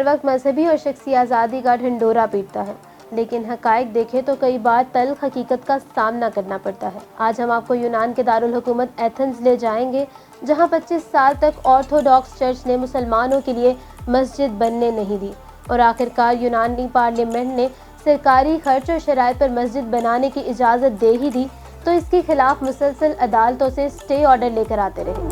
वक्त मजहबी और शख्सी आज़ादी का ढंढोरा पीटता है, लेकिन हकायक देखें तो कई बार तल्ख हकीकत का सामना करना पड़ता है। आज हम आपको यूनान के दारुल हुकूमत एथेंस ले जाएंगे, जहां 25 साल तक ऑर्थोडॉक्स चर्च ने मुसलमानों के लिए मस्जिद बनने नहीं दी और आखिरकार यूनानी पार्लियामेंट ने सरकारी खर्च और शराइत पर मस्जिद बनाने की इजाज़त दे ही दी, तो इसके खिलाफ मुसलसल अदालतों से स्टे ऑर्डर लेकर आते रहे।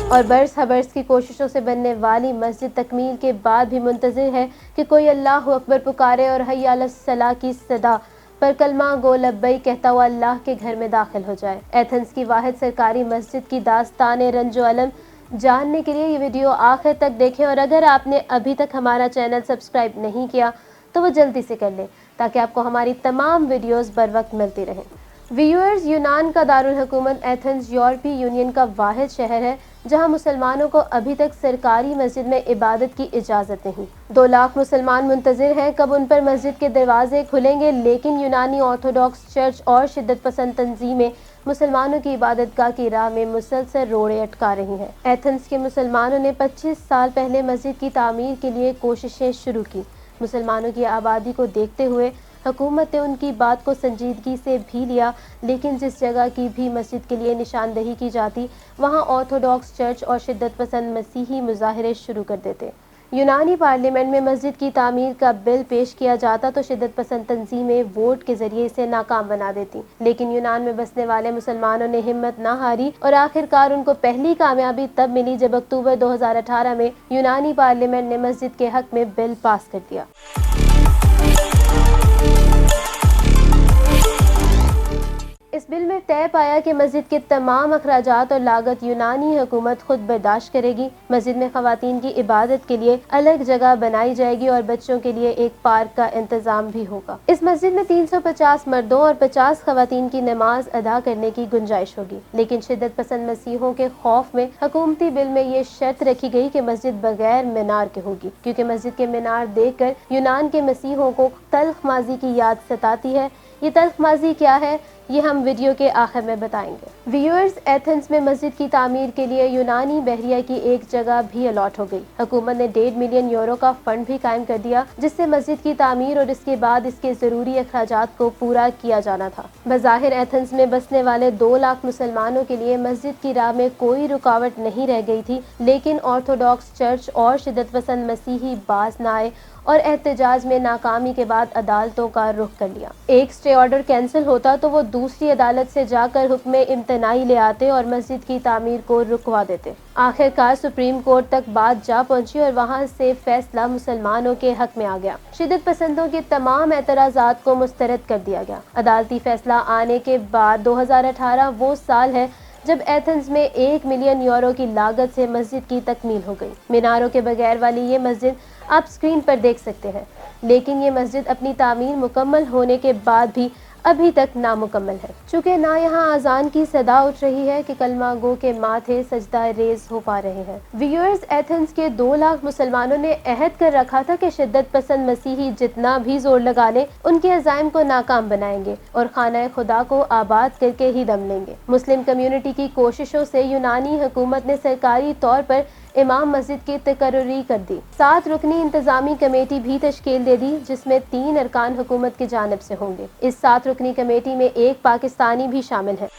और बरस हबर्स की कोशिशों से बनने वाली मस्जिद तकमील के बाद भी मुंतज़िर है कि कोई अल्लाह अकबर पुकारे और हय्या अलस सलाह की सदा पर कलमा गो लब्बई कहता हुआ अल्लाह के घर में दाखिल हो जाए। एथेंस की वाहिद सरकारी मस्जिद की दास्तान रंजो अलम जानने के लिए ये वीडियो आखिर तक देखें, और अगर आपने अभी तक हमारा चैनल सब्सक्राइब नहीं किया तो वो जल्दी से कर लें ताकि आपको हमारी तमाम वीडियोस बर वक्त मिलती रहें। व्यूअर्स, यूनान का दारुल हुकूमत एथेंस यूरोपीय यूनियन का वाहिद शहर है जहां मुसलमानों को अभी तक सरकारी मस्जिद में इबादत की इजाज़त नहीं। 2 लाख मुसलमान मुंतज़िर हैं कब उन पर मस्जिद के दरवाजे खुलेंगे, लेकिन यूनानी ऑर्थोडॉक्स चर्च और शिद्दत पसंद तंजीमें मुसलमानों की इबादतगाह की राह में मुसलसल रोड़े अटका रही हैं। एथेंस के मुसलमानों ने 25 साल पहले मस्जिद की तामीर के लिए कोशिशें शुरू की। मुसलमानों की आबादी को देखते हुए हुकूमत ने उनकी बात को संजीदगी से भी लिया, लेकिन जिस जगह की भी मस्जिद के लिए निशानदही की जाती वहां ऑर्थोडॉक्स चर्च और शिद्दत पसंद मसीही मुजाहरे शुरू कर देते। यूनानी पार्लियामेंट में मस्जिद की तामीर का बिल पेश किया जाता तो शिद्दत पसंद तंजीमें वोट के जरिए इसे नाकाम बना देती, लेकिन यूनान में बसने वाले मुसलमानों ने हिम्मत न हारी और आखिरकार उनको पहली कामयाबी तब मिली जब अक्टूबर 2018 में यूनानी पार्लियामेंट ने मस्जिद के हक में बिल पास कर दिया। इस बिल में तय पाया कि मस्जिद के तमाम अखराजात और लागत यूनानी हुकूमत खुद बर्दाश्त करेगी। मस्जिद में खवातीन की इबादत के लिए अलग जगह बनाई जाएगी और बच्चों के लिए एक पार्क का इंतजाम भी होगा। इस मस्जिद में 350 मर्दों और 50 खवातीन की नमाज अदा करने की गुंजाइश होगी, लेकिन शिद्दत पसंद मसीहों के खौफ में हुकूमती बिल में ये शर्त रखी गई कि मस्जिद बगैर मीनार के होगी, क्योंकि मस्जिद के मीनार देखकर यूनान के मसीहों को तल्ख माजी की याद सताती है। ये तल्ख माजी क्या है, ये हम वीडियो के आखिर में बताएंगे। व्यूअर्स, एथेंस में मस्जिद की तामीर के लिए यूनानी बहरिया की एक जगह भी अलॉट हो गई। हुकूमत ने 1.5 मिलियन यूरो का फंड भी कायम कर दिया, जिससे मस्जिद की तामीर और इसके बाद इसके जरूरी अखराजात को पूरा किया जाना था। बज़ाहिर एथेंस में बसने वाले 2 लाख मुसलमानों के लिए मस्जिद की राह में कोई रुकावट नहीं रह गई थी, लेकिन ऑर्थोडॉक्स चर्च और शिद्दत पसंद मसीही बाज न आए और एहतजाज में नाकामी के बाद अदालतों का रुख कर लिया। एक स्टे ऑर्डर कैंसिल होता तो वो दूसरी अदालत से जाकर हुक्म इम्तनाई ले आते और मस्जिद की तामीर को रुकवा देते। आखिरकार सुप्रीम कोर्ट तक बात जा पहुंची और वहां से फैसला मुसलमानों के हक में आ गया। शिद्दत पसंदों के तमाम एतराजात को मुस्तरद कर दिया गया। अदालती फैसला आने के बाद 2018 वो साल है जब एथेंस में 1 मिलियन यूरो की लागत से मस्जिद की तकमील हो गई। मीनारों के बगैर वाली ये मस्जिद आप स्क्रीन पर देख सकते हैं, लेकिन ये मस्जिद अपनी तामीर मुकम्मल होने के बाद भी अभी तक नामुकम्मल है, चूँकि ना यहाँ आज़ान की सदा उठ रही है कि कलमा गो के माथे सजदा रेज हो पा रहे हैं। व्यूअर्स, एथेंस के 2 लाख मुसलमानों ने अहद कर रखा था कि शिद्दत पसंद मसीही जितना भी जोर लगा ले उनके अज़ाइम को नाकाम बनाएंगे और खाना खुदा को आबाद करके ही दम लेंगे। मुस्लिम कम्युनिटी की कोशिशों से यूनानी हुकूमत ने सरकारी तौर पर इमाम मस्जिद की तकर्री कर दी। 7 रुकनी इंतजामी कमेटी भी तश्कील दे दी, जिसमें 3 अरकान हुकूमत की जानिब से होंगे। इस 7 रुकनी कमेटी में एक पाकिस्तानी भी शामिल है।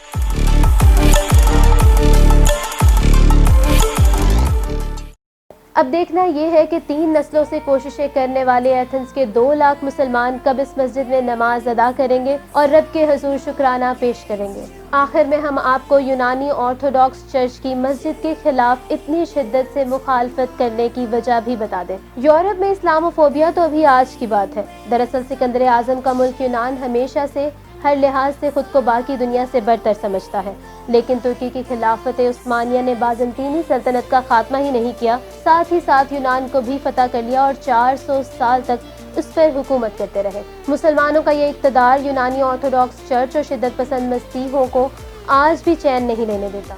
अब देखना ये है कि 3 नस्लों से कोशिशें करने वाले एथेंस के 2 लाख मुसलमान कब इस मस्जिद में नमाज अदा करेंगे और रब के हुजूर शुक्राना पेश करेंगे। आखिर में हम आपको यूनानी ऑर्थोडॉक्स चर्च की मस्जिद के खिलाफ इतनी शिद्दत से मुखालफत करने की वजह भी बता दें। यूरोप में इस्लामोफोबिया तो अभी आज की बात है। दरअसल सिकंदर आजम का मुल्क यूनान हमेशा से हर लिहाज से खुद को बाकी दुनिया से बरतर समझता है, लेकिन तुर्की की खिलाफत उस्मानिया ने बाज़ंतीनी सल्तनत का खात्मा ही नहीं किया, साथ ही साथ यूनान को भी फतह कर लिया और 400 साल तक उस पर हुकूमत करते रहे। मुसलमानों का ये इक़्तिदार यूनानी ऑर्थोडॉक्स चर्च और शिद्दत पसंद मसीहों को आज भी चैन नहीं लेने देता।